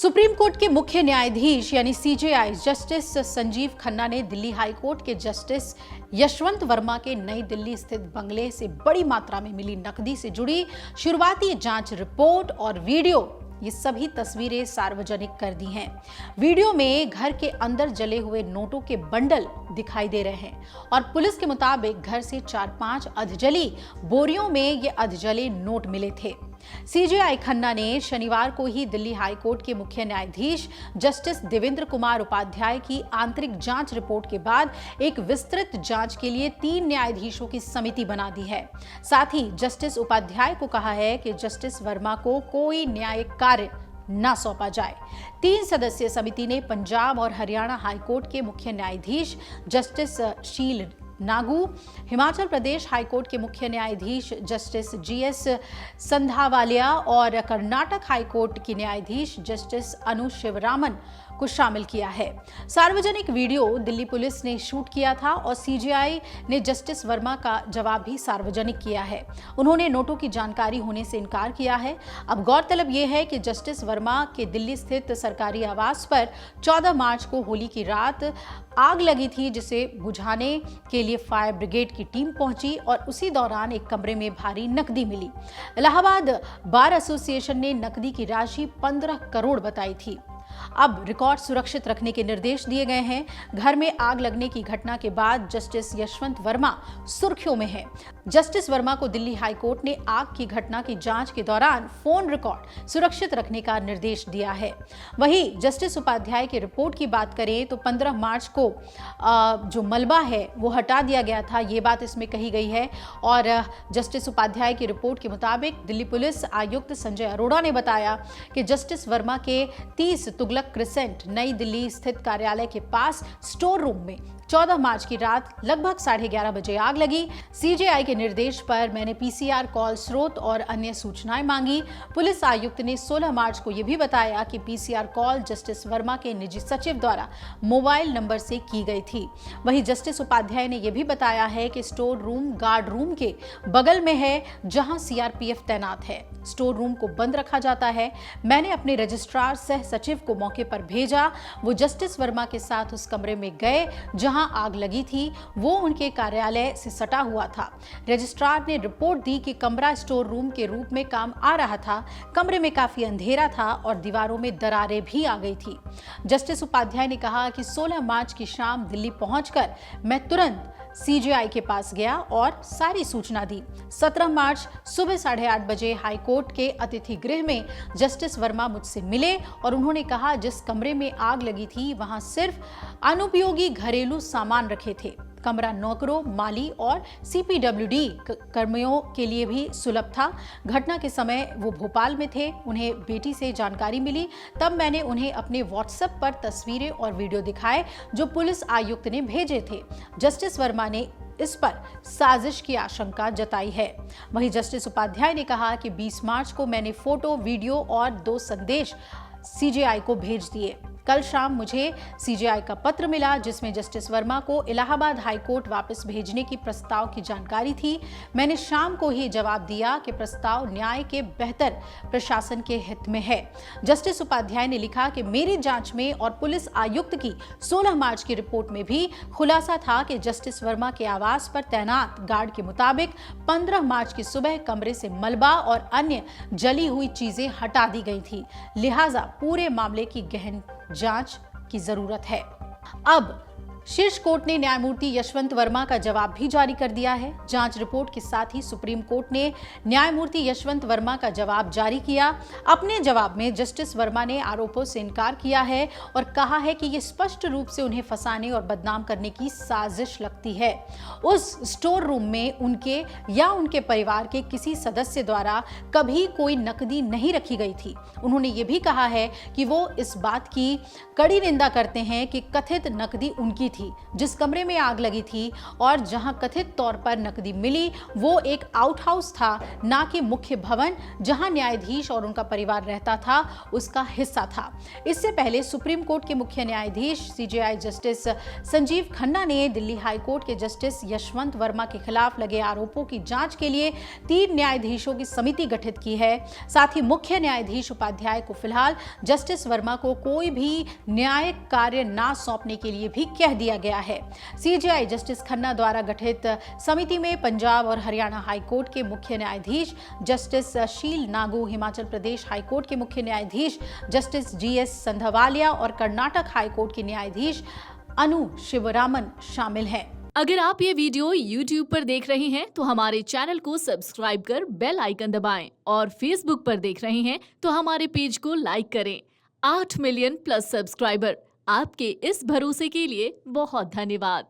Supreme court के मुख्य न्यायाधीश यानी सीजेआई जस्टिस संजीव खन्ना ने दिल्ली हाई कोर्ट के जस्टिस यशवंत वर्मा के नई दिल्ली स्थित बंगले से बड़ी मात्रा में मिली नकदी से जुड़ी शुरुआती जांच रिपोर्ट और वीडियो ये सभी तस्वीरें सार्वजनिक कर दी हैं। वीडियो में घर के अंदर जले हुए नोटों के बंडल दिखाई दे रहे हैं और पुलिस के मुताबिक घर से 4-5 अधजली बोरियों में ये अधजले नोट मिले थे। सीजेआई खन्ना ने शनिवार को ही दिल्ली हाई कोर्ट के मुख्य न्यायाधीश जस्टिस देवेंद्र कुमार उपाध्याय की आंतरिक जांच रिपोर्ट के बाद एक विस्तृत जांच के लिए 3 न्यायाधीशों की समिति बना दी है। साथ ही जस्टिस उपाध्याय को कहा है कि जस्टिस वर्मा को कोई न्यायिक कार्य न सौंपा जाए। 3 सदस्यीय समिति ने पंजाब और हरियाणा हाई कोर्ट के मुख्य न्यायाधीश जस्टिस शील नागू, हिमाचल प्रदेश हाईकोर्ट के मुख्य न्यायाधीश जस्टिस जीएस संधावालिया और कर्नाटक हाईकोर्ट की न्यायाधीश जस्टिस अनु शिवरामन को शामिल किया है। सार्वजनिक वीडियो दिल्ली पुलिस ने शूट किया था और सीजेआई ने जस्टिस वर्मा का जवाब भी सार्वजनिक किया है। उन्होंने नोटों की जानकारी होने से इनकार किया है। अब गौरतलब यह है कि जस्टिस वर्मा के दिल्ली स्थित सरकारी आवास पर 14 मार्च को होली की रात आग लगी थी, जिसे बुझाने के लिए फायर ब्रिगेड की टीम पहुंची और उसी दौरान एक कमरे में भारी नकदी मिली। इलाहाबाद बार एसोसिएशन ने नकदी की राशि 15 करोड़ बताई थी। अब रिकॉर्ड सुरक्षित रखने के निर्देश दिए गए हैं। घर में आग लगने की घटना के बाद जस्टिस यशवंत वर्मा सुर्खियों में है। जस्टिस वर्मा को दिल्ली हाई कोर्ट ने आग की घटना की जांच के दौरान फोन रिकॉर्ड सुरक्षित रखने का निर्देश दिया है। वहीं जस्टिस उपाध्याय की रिपोर्ट की बात करें तो 15 मार्च को जो मलबा है वो हटा दिया गया था, ये बात इसमें कही गई है। और जस्टिस उपाध्याय की रिपोर्ट के मुताबिक दिल्ली पुलिस आयुक्त संजय अरोड़ा ने बताया कि जस्टिस वर्मा के 30 तुगलक क्रिसेंट नई दिल्ली स्थित कार्यालय के पास स्टोर रूम में 14 मार्च की रात लगभग 11:30 बजे आग लगी। सीजेआई के निर्देश पर मैंने पीसीआर कॉल स्रोत और अन्य सूचनाएं मांगी। पुलिस आयुक्त ने 16 मार्च को यह भी बताया कि पीसीआर कॉल जस्टिस वर्मा के निजी सचिव द्वारा मोबाइल नंबर से की गई थी। वहीं जस्टिस उपाध्याय ने यह भी बताया है कि स्टोर रूम गार्ड रूम के बगल में है, जहां सीआरपीएफ तैनात है। स्टोर रूम को बंद रखा जाता है। मैंने अपने रजिस्ट्रार सह सचिव को मौके पर भेजा। वो जस्टिस वर्मा के साथ उस कमरे में गए जहां आग लगी थी। वो उनके कार्यालय से सटा हुआ था। रजिस्ट्रार ने रिपोर्ट दी कि कमरा स्टोर रूम के रूप में काम आ रहा था। कमरे में काफी अंधेरा था और दीवारों में दरारें भी आ गई थी। जस्टिस उपाध्याय ने कहा कि 16 मार्च की शाम दिल्ली पहुंचकर मैं तुरंत सीजेआई के पास गया और सारी सूचना दी। 17 मार्च सुबह 8:30 बजे हाईकोर्ट के अतिथि गृह में जस्टिस वर्मा मुझसे मिले और उन्होंने कहा जिस कमरे में आग लगी थी वहां सिर्फ अनुपयोगी घरेलू सामान रखे थे। कमरा नौकरों, माली और सीपीडब्ल्यूडी कर्मियों के लिए भी सुलभ था। घटना के समय वो भोपाल में थे। उन्हें बेटी से जानकारी मिली, तब मैंने उन्हें अपने व्हाट्सएप पर तस्वीरें और वीडियो दिखाए जो पुलिस आयुक्त ने भेजे थे। जस्टिस वर्मा ने इस पर साजिश की आशंका जताई है। वहीं जस्टिस उपाध्याय ने कहा कि 20 मार्च को मैंने फोटो, वीडियो और 2 संदेश सीजेआई को भेज दिए। कल शाम मुझे सीजेआई का पत्र मिला जिसमें जस्टिस वर्मा को इलाहाबाद हाई कोर्ट वापस भेजने की प्रस्ताव की जानकारी थी। मैंने शाम को ही जवाब दिया कि प्रस्ताव न्याय के बेहतर प्रशासन के हित में है। जस्टिस उपाध्याय ने लिखा कि मेरी जांच में और पुलिस आयुक्त की 16 मार्च की रिपोर्ट में भी खुलासा था कि जस्टिस वर्मा के आवास पर तैनात गार्ड के मुताबिक 15 मार्च की सुबह कमरे से मलबा और अन्य जली हुई चीजें हटा दी गई थी। लिहाजा पूरे मामले की गहन जांच की जरूरत है। अब शीर्ष कोर्ट ने न्यायमूर्ति यशवंत वर्मा का जवाब भी जारी कर दिया है। जांच रिपोर्ट के साथ ही सुप्रीम कोर्ट ने न्यायमूर्ति यशवंत वर्मा का जवाब जारी किया। अपने जवाब में जस्टिस वर्मा ने आरोपों से इनकार किया है और कहा है कि ये स्पष्ट रूप से उन्हें फंसाने और बदनाम करने की साजिश लगती है। उस स्टोर रूम में उनके या उनके परिवार के किसी सदस्य द्वारा कभी कोई नकदी नहीं रखी गई थी। उन्होंने ये भी कहा है कि वो इस बात की कड़ी निंदा करते हैं कि कथित नकदी उनकी थी। जिस कमरे में आग लगी थी और जहां कथित तौर पर नकदी मिली वो एक आउट हाउस था, ना कि मुख्य भवन जहां न्यायाधीश और उनका परिवार रहता था उसका हिस्सा था। इससे पहले सुप्रीम कोर्ट के मुख्य न्यायाधीश सीजेआई जस्टिस संजीव खन्ना ने दिल्ली हाई कोर्ट के जस्टिस यशवंत वर्मा के खिलाफ लगे आरोपों की जांच के लिए 3 न्यायाधीशों की समिति गठित की है। साथ ही मुख्य न्यायाधीश उपाध्याय को फिलहाल जस्टिस वर्मा को कोई भी न्यायिक कार्य ना सौंपने के लिए भी कह दिया गया है। सीजेआई जस्टिस खन्ना द्वारा गठित समिति में पंजाब और हरियाणा हाई कोर्ट के मुख्य न्यायाधीश जस्टिस शील नागू, हिमाचल प्रदेश हाई कोर्ट के मुख्य न्यायाधीश जस्टिस जीएस संधवालिया और कर्नाटक हाई कोर्ट के न्यायाधीश अनु शिवरामन शामिल हैं। अगर आप ये वीडियो YouTube पर देख रहे हैं तो हमारे चैनल को सब्सक्राइब कर बेल आइकन दबाएं और Facebook पर देख रहे हैं तो हमारे पेज को लाइक करें। 8 मिलियन प्लस सब्सक्राइबर, आपके इस भरोसे के लिए बहुत धन्यवाद।